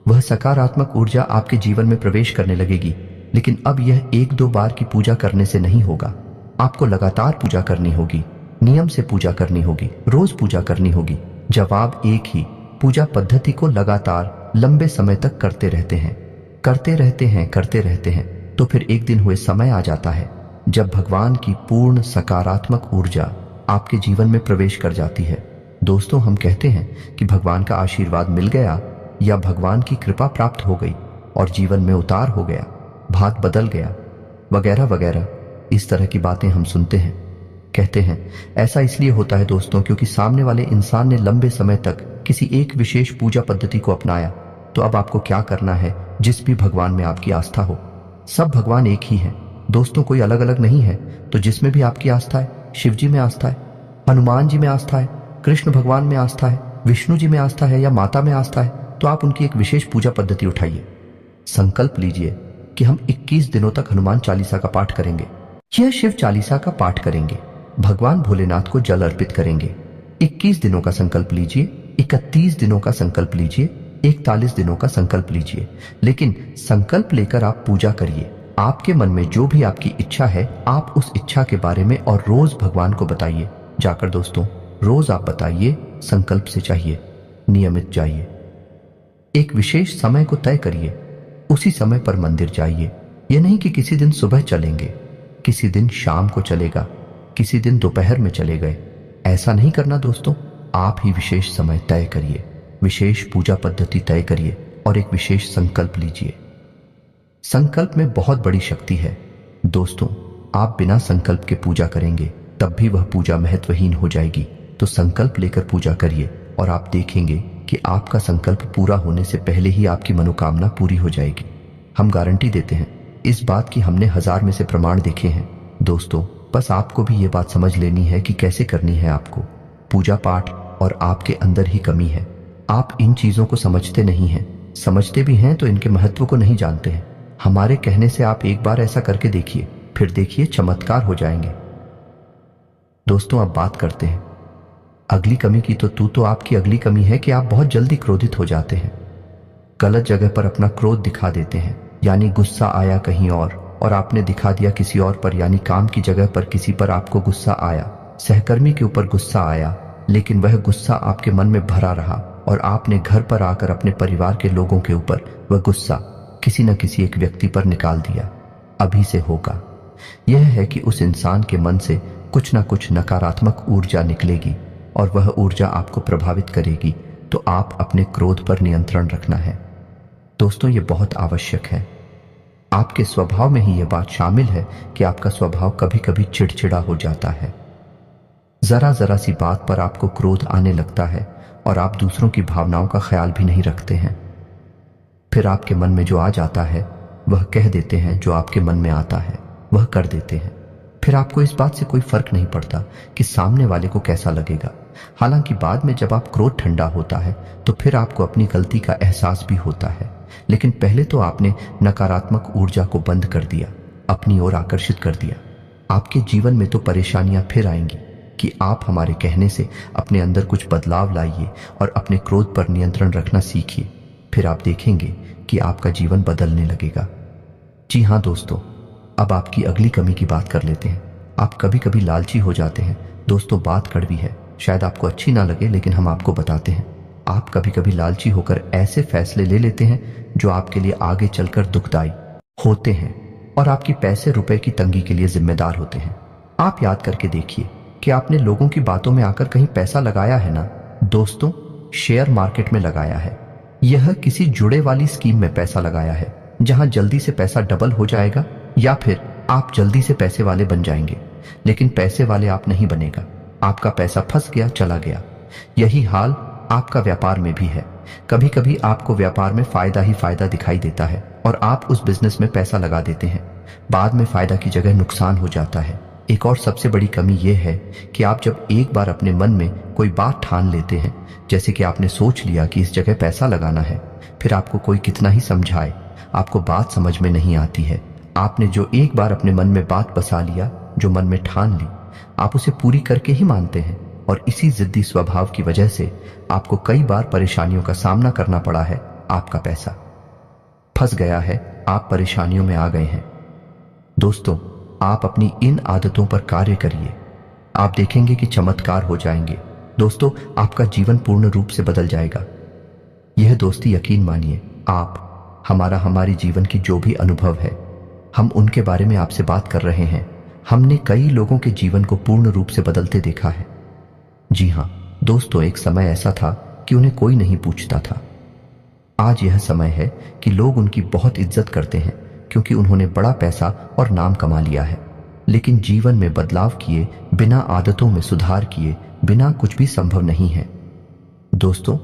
वह सकारात्मक ऊर्जा आपके जीवन में प्रवेश करने लगेगी। लेकिन अब यह एक दो बार की पूजा करने से नहीं होगा। आपको लगातार पूजा करनी होगी, नियम से पूजा करनी होगी, रोज पूजा करनी होगी। जवाब एक ही, पूजा पद्धति को लगातार लंबे समय तक करते रहते हैं, करते रहते हैं। तो फिर एक दिन हुए समय आ जाता है जब भगवान की पूर्ण सकारात्मक ऊर्जा आपके जीवन में प्रवेश कर जाती है। दोस्तों, हम कहते हैं कि भगवान का आशीर्वाद मिल गया या भगवान की कृपा प्राप्त हो गई और जीवन में उतार हो गया, भाग बदल गया, वगैरह वगैरह। इस तरह की बातें हम सुनते हैं, कहते हैं। ऐसा इसलिए होता है दोस्तों क्योंकि सामने वाले इंसान ने लंबे समय तक किसी एक विशेष पूजा पद्धति को अपनाया। तो अब आपको क्या करना है? जिस भी भगवान में आपकी आस्था हो, सब भगवान एक ही हैं दोस्तों, कोई अलग अलग नहीं है। तो जिसमें भी आपकी आस्था है, शिव जी में आस्था है, हनुमान जी में आस्था है, कृष्ण भगवान में आस्था है, विष्णु जी में आस्था है या माता में आस्था है, तो आप उनकी एक विशेष पूजा पद्धति उठाइए। संकल्प लीजिए कि हम 21 दिनों तक हनुमान चालीसा का पाठ करेंगे, यह शिव चालीसा का पाठ करेंगे, भगवान भोलेनाथ को जल अर्पित करेंगे। 21 दिनों का संकल्प लीजिए, 31 दिनों का संकल्प लीजिए, 41 दिनों का संकल्प लीजिए। लेकिन संकल्प लेकर आप पूजा करिए। आपके मन में जो भी आपकी इच्छा है, आप उस इच्छा के बारे में और रोज भगवान को बताइए। जाकर दोस्तों, रोज आप बताइए, संकल्प से चाहिए, नियमित जाइए। एक विशेष समय को तय करिए, उसी समय पर मंदिर जाइए। यह नहीं कि किसी दिन सुबह चलेंगे, किसी दिन शाम को चलेगा, किसी दिन दोपहर में चले गए। ऐसा नहीं करना दोस्तों। आप ही विशेष समय तय करिए, विशेष पूजा पद्धति तय करिए और एक विशेष संकल्प लीजिए। संकल्प में बहुत बड़ी शक्ति है दोस्तों। आप बिना संकल्प के पूजा करेंगे तब भी वह पूजा महत्वहीन हो जाएगी। तो संकल्प लेकर पूजा करिए और आप देखेंगे कि आपका संकल्प पूरा होने से पहले ही आपकी मनोकामना पूरी हो जाएगी। हम गारंटी देते हैं इस बात की, हमने 1000 में से प्रमाण देखे हैं दोस्तों। बस आपको भी ये बात समझ लेनी है कि कैसे करनी है आपको। पूजा पाठ और आपके अंदर ही कमी है। आप इन चीजों को समझते नहीं हैं, समझते भी हैं तो इनके महत्व को नहीं जानते हैं। हमारे कहने से आप एक बार ऐसा करके देखिए, फिर देखिए चमत्कार हो जाएंगे। दोस्तों, अब बात करते हैं अगली कमी की। तो आपकी अगली कमी है कि आप बहुत जल्दी क्रोधित हो जाते हैं, गलत जगह पर अपना क्रोध दिखा देते हैं। यानी गुस्सा आया कहीं और आपने दिखा दिया किसी और पर। यानी काम की जगह पर किसी पर आपको गुस्सा आया, सहकर्मी के ऊपर गुस्सा आया, लेकिन वह गुस्सा आपके मन में भरा रहा और आपने घर पर आकर अपने परिवार के लोगों के ऊपर वह गुस्सा किसी न किसी एक व्यक्ति पर निकाल दिया। अभी से होगा यह है कि उस इंसान के मन से कुछ न कुछ नकारात्मक ऊर्जा निकलेगी और वह ऊर्जा आपको प्रभावित करेगी। तो आप अपने क्रोध पर नियंत्रण रखना है दोस्तों, ये बहुत आवश्यक है। आपके स्वभाव में ही यह बात शामिल है कि आपका स्वभाव कभी कभी चिड़चिड़ा हो जाता है। जरा जरा सी बात पर आपको क्रोध आने लगता है और आप दूसरों की भावनाओं का ख्याल भी नहीं रखते हैं। फिर आपके मन में जो आ जाता है वह कह देते हैं, जो आपके मन में आता है वह कर देते हैं। फिर आपको इस बात से कोई फर्क नहीं पड़ता कि सामने वाले को कैसा लगेगा। हालांकि बाद में जब आप क्रोध ठंडा होता है तो फिर आपको अपनी गलती का एहसास भी होता है। लेकिन पहले तो आपने नकारात्मक ऊर्जा को बंद कर दिया, अपनी ओर आकर्षित कर दिया। आपके जीवन में तो परेशानियां फिर आएंगी कि आप हमारे कहने से अपने अंदर कुछ बदलाव लाइए और अपने क्रोध पर नियंत्रण रखना सीखिए। फिर आप देखेंगे कि आपका जीवन बदलने लगेगा। जी हाँ दोस्तों, अब आपकी अगली कमी की बात कर लेते हैं। आप कभी कभी लालची हो जाते हैं। दोस्तों, बात कड़वी है, शायद आपको अच्छी ना लगे, लेकिन हम आपको बताते हैं। आप कभी कभी लालची होकर ऐसे फैसले ले लेते हैं जो आपके लिए आगे चलकर दुखदाई होते हैं और आपकी पैसे रुपए की तंगी के लिए जिम्मेदार होते हैं। आप याद करके देखिए कि आपने लोगों की बातों में आकर कहीं पैसा लगाया है ना? दोस्तों, शेयर मार्केट में लगाया है, यह किसी जुड़े वाली स्कीम में पैसा लगाया है जहां जल्दी से पैसा डबल हो जाएगा, या फिर आप जल्दी से पैसे वाले बन जाएंगे, लेकिन पैसे वाले आप नहीं बनेगा। आपका पैसा फंस गया, चला गया। यही हाल आपका व्यापार में भी है। कभी कभी आपको व्यापार में फायदा ही फायदा दिखाई देता है और आप उस बिजनेस में पैसा लगा देते हैं। बाद में फायदा की जगह नुकसान हो जाता है। एक और सबसे बड़ी कमी यह है कि आप जब एक बार अपने मन में कोई बात ठान लेते हैं, जैसे कि आपने सोच लिया कि इस जगह पैसा लगाना है, फिर आपको कोई कितना ही समझाए, आपको बात समझ में नहीं आती है। आपने जो एक बार अपने मन में बात बसा लिया, जो मन में ठान ली, आप उसे पूरी करके ही मानते हैं, और इसी जिद्दी स्वभाव की वजह से आपको कई बार परेशानियों का सामना करना पड़ा है। आपका पैसा फंस गया है, आप परेशानियों में आ गए हैं। दोस्तों, आप अपनी इन आदतों पर कार्य करिए, आप देखेंगे कि चमत्कार हो जाएंगे। दोस्तों, आपका जीवन पूर्ण रूप से बदल जाएगा। यह दोस्ती, यकीन मानिए, आप हमारी जीवन की जो भी अनुभव है, हम उनके बारे में आपसे बात कर रहे हैं। हमने कई लोगों के जीवन को पूर्ण रूप से बदलते देखा है। जी हाँ दोस्तों, एक समय ऐसा था कि उन्हें कोई नहीं पूछता था। आज यह समय है कि लोग उनकी बहुत इज्जत करते हैं क्योंकि उन्होंने बड़ा पैसा और नाम कमा लिया है। लेकिन जीवन में बदलाव किए बिना, आदतों में सुधार किए बिना कुछ भी संभव नहीं है। दोस्तों,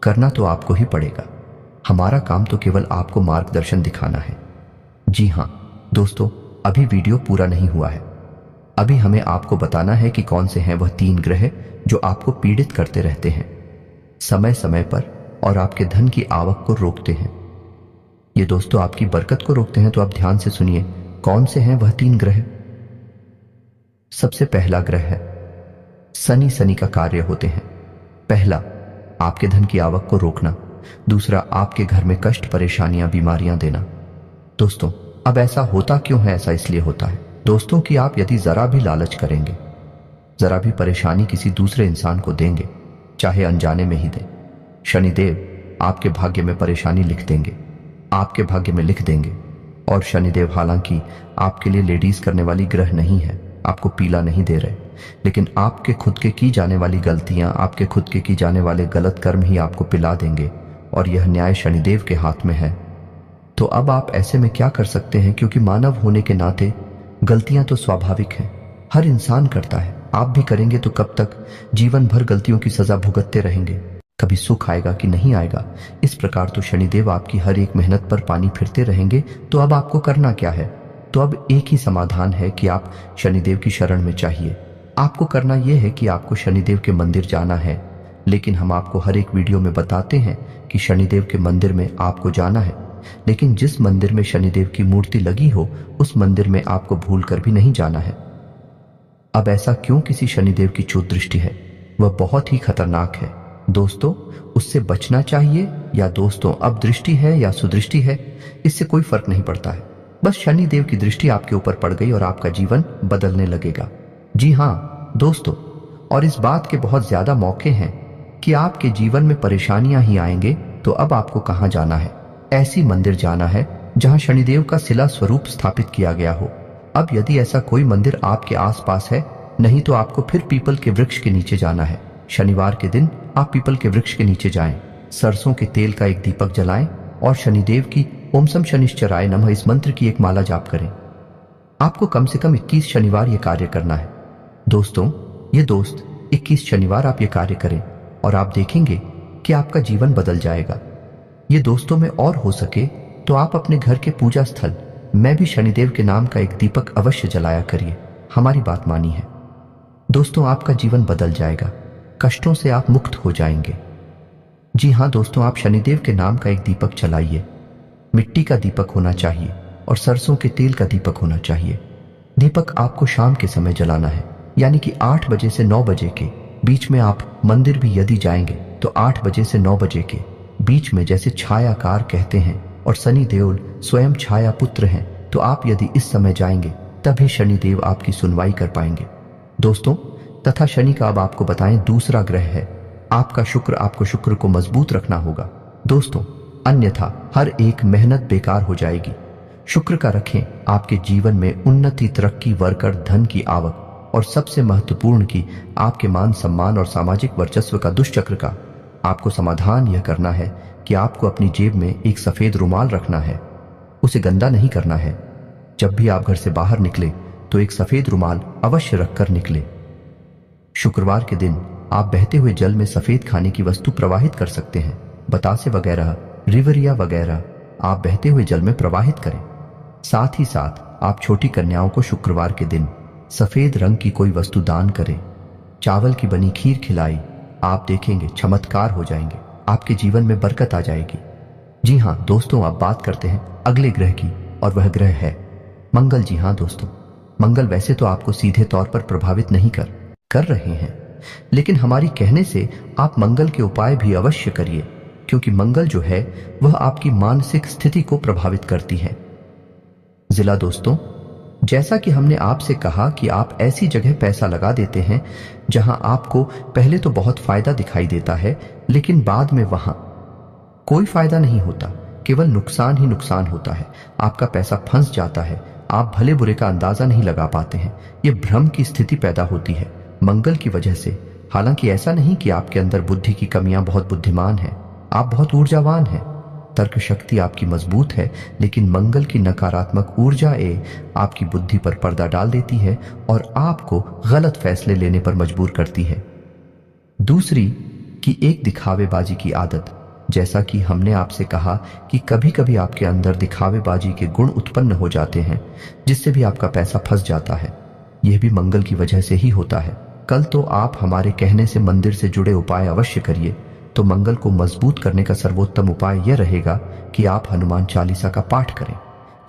करना तो आपको ही पड़ेगा। हमारा काम तो केवल आपको मार्गदर्शन दिखाना है। जी हाँ दोस्तों, अभी वीडियो पूरा नहीं हुआ है। अभी हमें आपको बताना है कि कौन से हैं वह 3 ग्रह जो आपको पीड़ित करते रहते हैं समय समय पर और आपके धन की आवक को रोकते हैं। ये दोस्तों आपकी बरकत को रोकते हैं, तो आप ध्यान से सुनिए कौन से हैं वह 3 ग्रह। सबसे पहला ग्रह है शनि। शनि का कार्य होते हैं, पहला आपके धन की आवक को रोकना, दूसरा आपके घर में कष्ट, परेशानियां, बीमारियां देना। दोस्तों, अब ऐसा होता क्यों है? ऐसा इसलिए होता है दोस्तों कि आप यदि जरा भी लालच करेंगे, जरा भी परेशानी किसी दूसरे इंसान को देंगे, चाहे अनजाने में ही दें, शनिदेव आपके भाग्य में परेशानी लिख देंगे, आपके भाग्य में लिख देंगे। और शनिदेव हालांकि आपके लिए लेडीज करने वाली ग्रह नहीं है, आपको पीला नहीं दे रहे, लेकिन आपके खुद के की जाने वाली गलतियां, आपके खुद के की जाने वाले गलत कर्म ही आपको पिला देंगे, और यह न्याय शनिदेव के हाथ में है। तो अब आप ऐसे में क्या कर सकते हैं? क्योंकि मानव होने के नाते गलतियां तो स्वाभाविक हैं, हर इंसान करता है। आप भी करेंगे तो कब तक जीवन भर गलतियों की सजा भुगतते रहेंगे? कभी सुख आएगा कि नहीं आएगा? इस प्रकार तो शनिदेव आपकी हर एक मेहनत पर पानी फिरते रहेंगे। तो अब आपको करना क्या है? तो अब एक ही समाधान है कि आप शनिदेव की शरण में चाहिए। आपको करना यह है कि आपको शनिदेव के मंदिर जाना है। लेकिन हम आपको हर एक वीडियो में बताते हैं कि शनिदेव के मंदिर में आपको जाना है, लेकिन जिस मंदिर में शनिदेव की मूर्ति लगी हो उस मंदिर में आपको भूल कर भी नहीं जाना है। अब ऐसा क्यों? किसी शनिदेव की चूत दृष्टि है, वह बहुत ही खतरनाक है दोस्तों, उससे बचना चाहिए। या दोस्तों, अब दृष्टि है या सुदृष्टि है, इससे कोई फर्क नहीं पड़ता है। बस शनिदेव की दृष्टि आपके ऊपर पड़ गई और आपका जीवन बदलने लगेगा। जी हाँ दोस्तों, और इस बात के बहुत ज्यादा मौके हैं कि आपके जीवन में परेशानियां ही आएंगे। तो अब आपको कहां जाना है? ऐसी मंदिर जाना है जहां शनिदेव का शिला स्वरूप स्थापित किया गया हो। अब यदि ऐसा कोई मंदिर आपके आसपास है, नहीं तो आपको फिर पीपल के वृक्ष के नीचे जाना है। शनिवार के दिन आप पीपल के वृक्ष के नीचे जाएं, सरसों के तेल का एक दीपक जलाएं और शनिदेव की ओम सम शनिश्चराय नमः इस मंत्र की एक माला जाप करें। आपको कम से कम 21 शनिवार यह कार्य करना है दोस्तों। ये दोस्त 21 शनिवार आप ये कार्य करें और आप देखेंगे कि आपका जीवन बदल जाएगा। ये दोस्तों में और हो सके तो आप अपने घर के पूजा स्थल में भी शनिदेव के नाम का एक दीपक अवश्य जलाया करिए। हमारी बात मानी है दोस्तों, आपका जीवन बदल जाएगा, कष्टों से आप मुक्त हो जाएंगे। जी हाँ दोस्तों, आप शनिदेव के नाम का एक दीपक जलाइए। मिट्टी का दीपक होना चाहिए और सरसों के तेल का दीपक होना चाहिए। दीपक आपको शाम के समय जलाना है, यानी कि 8 बजे से 9 बजे के बीच में। आप मंदिर भी यदि जाएंगे तो 8 बजे से 9 बजे के बीच में, जैसे छायाकार कहते हैं और शनि देव स्वयं छाया पुत्र हैं, तो आप यदि इस समय जाएंगे तभी शनिदेव आपकी सुनवाई कर पाएंगे। दोस्तों, तथा शनि का अब आपको बताएं दूसरा ग्रह है आपका शुक्र। आपको शुक्र को मजबूत रखना होगा दोस्तों, अन्यथा हर एक मेहनत बेकार हो जाएगी। शुक्र का रखें आपके जीवन में उन्नति, तरक्की, वर्कर, धन की आवक और सबसे महत्वपूर्ण की आपके मान सम्मान और सामाजिक वर्चस्व का दुष्चक्र का आपको समाधान यह करना है कि आपको अपनी जेब में एक सफेद रुमाल रखना है। उसे गंदा नहीं करना है। जब भी आप घर से बाहर निकले तो एक सफेद रुमाल अवश्य रखकर निकले। शुक्रवार के दिन आप बहते हुए जल में सफेद खाने की वस्तु प्रवाहित कर सकते हैं। बतासे वगैरह, रिवरिया वगैरह आप बहते हुए जल में प्रवाहित करें। साथ ही साथ आप छोटी कन्याओं को शुक्रवार के दिन सफेद रंग की कोई वस्तु दान करें। चावल की बनी खीर खिलाई, आप देखेंगे चमत्कार हो जाएंगे, आपके जीवन में बरकत आ जाएगी। जी हाँ दोस्तों, अब बात करते हैं अगले ग्रह की और वह ग्रह है मंगल। जी हाँ दोस्तों, मंगल वैसे तो आपको सीधे तौर पर प्रभावित नहीं कर रहे हैं, लेकिन हमारी कहने से आप मंगल के उपाय भी अवश्य करिए, क्योंकि मंगल जो है वह आपकी मानसिक स्थिति को प्रभावित करती है। जिला दोस्तों, जैसा कि हमने आपसे कहा कि आप ऐसी जगह पैसा लगा देते हैं जहां आपको पहले तो बहुत फायदा दिखाई देता है, लेकिन बाद में वहां कोई फायदा नहीं होता, केवल नुकसान ही नुकसान होता है। आपका पैसा फंस जाता है, आप भले बुरे का अंदाजा नहीं लगा पाते हैं। ये भ्रम की स्थिति पैदा होती है मंगल की वजह से। हालांकि ऐसा नहीं कि आपके अंदर बुद्धि की कमियां, बहुत बुद्धिमान हैं, आप बहुत ऊर्जावान हैं, तर्क शक्ति आपकी मजबूत है, लेकिन मंगल की नकारात्मक ऊर्जा आपकी बुद्धि पर पर्दा डाल देती है और आपको गलत फैसले लेने पर मजबूर करती है। दूसरी कि एक दिखावेबाजी की आदत। जैसा कि हमने आपसे कहा कि कभी कभी आपके अंदर दिखावेबाजी के गुण उत्पन्न हो जाते हैं, जिससे भी आपका पैसा फंस जाता है। यह भी मंगल की वजह से ही होता है। कल तो आप हमारे कहने से मंदिर से जुड़े उपाय अवश्य करिए। तो मंगल को मजबूत करने का सर्वोत्तम उपाय यह रहेगा कि आप हनुमान चालीसा का पाठ करें।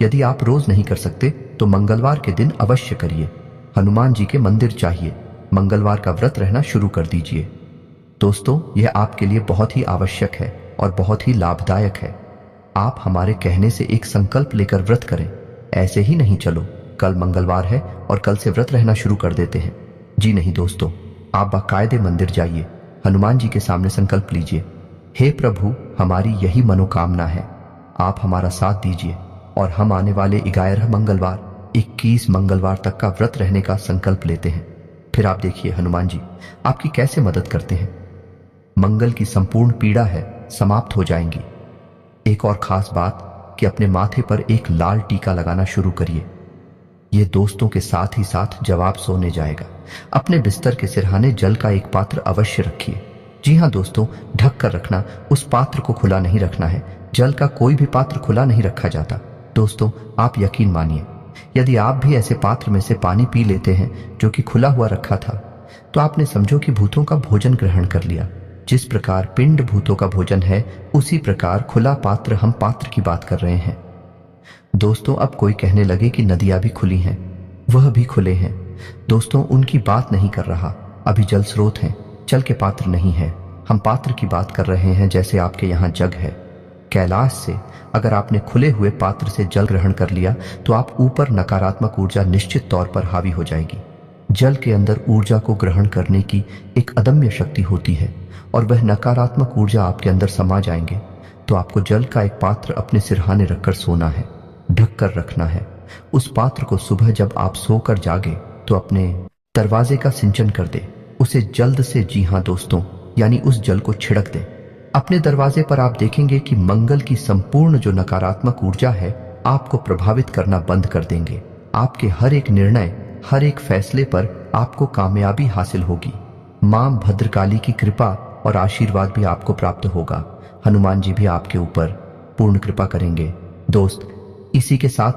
यदि आप रोज नहीं कर सकते तो मंगलवार के दिन अवश्य करिए। हनुमान जी के मंदिर चाहिए, मंगलवार का व्रत रहना शुरू कर दीजिए। दोस्तों, यह आपके लिए बहुत ही आवश्यक है और बहुत ही लाभदायक है। आप हमारे कहने से एक संकल्प लेकर व्रत करें। ऐसे ही नहीं चलो कल मंगलवार है और कल से व्रत रहना शुरू कर देते हैं। जी नहीं दोस्तों, आप बाकायदे मंदिर जाइए, हनुमान जी के सामने संकल्प लीजिए, हे प्रभु हमारी यही मनोकामना है, आप हमारा साथ दीजिए और हम आने वाले 11 मंगलवार 21 मंगलवार तक का व्रत रहने का संकल्प लेते हैं। फिर आप देखिए हनुमान जी आपकी कैसे मदद करते हैं। मंगल की संपूर्ण पीड़ा है समाप्त हो जाएंगी। एक और खास बात कि अपने माथे पर एक लाल टीका लगाना शुरू करिए। ये दोस्तों के साथ ही साथ जवाब सोने जाएगा। अपने बिस्तर के सिरहाने जल का एक पात्र अवश्य रखिए। जी हाँ दोस्तों, ढक कर रखना, उस पात्र को खुला नहीं रखना है। जल का कोई भी पात्र खुला नहीं रखा जाता। दोस्तों, आप यकीन मानिए, यदि आप भी ऐसे पात्र में से पानी पी लेते हैं जो कि खुला हुआ रखा था, तो आपने समझो कि भूतों का भोजन ग्रहण कर लिया। जिस प्रकार पिंड भूतों का भोजन है, उसी प्रकार खुला पात्र, हम पात्र की बात कर रहे हैं। दोस्तों, अब कोई कहने लगे कि नदियां भी खुली हैं, वह भी खुले हैं। दोस्तों, उनकी बात नहीं कर रहा। अभी जल स्रोत हैं, जल के पात्र नहीं है। हम पात्र की बात कर रहे हैं, जैसे आपके यहाँ जग है। कैलाश से अगर आपने खुले हुए पात्र से जल ग्रहण कर लिया तो आप ऊपर नकारात्मक ऊर्जा निश्चित तौर पर हावी हो जाएगी। जल के अंदर ऊर्जा को ग्रहण करने की एक अदम्य शक्ति होती है और वह नकारात्मक ऊर्जा आपके अंदर समा जाएंगे। तो आपको जल का एक पात्र अपने सिरहाने रखकर सोना है, ढक कर रखना है। उस पात्र को सुबह जब आप सोकर जागे तो अपने दरवाजे का सिंचन कर दे, उसे जल्द से, जी हाँ दोस्तों, यानी उस जल को छिड़क दे अपने दरवाजे पर। आप देखेंगे कि मंगल की संपूर्ण जो नकारात्मक ऊर्जा है आपको प्रभावित करना बंद कर देंगे। आपके हर एक निर्णय, हर एक फैसले पर आपको कामयाबी हासिल होगी। मां भद्रकाली की कृपा और आशीर्वाद भी आपको प्राप्त होगा। हनुमान जी भी आपके ऊपर पूर्ण कृपा करेंगे। दोस्त, इसी के साथ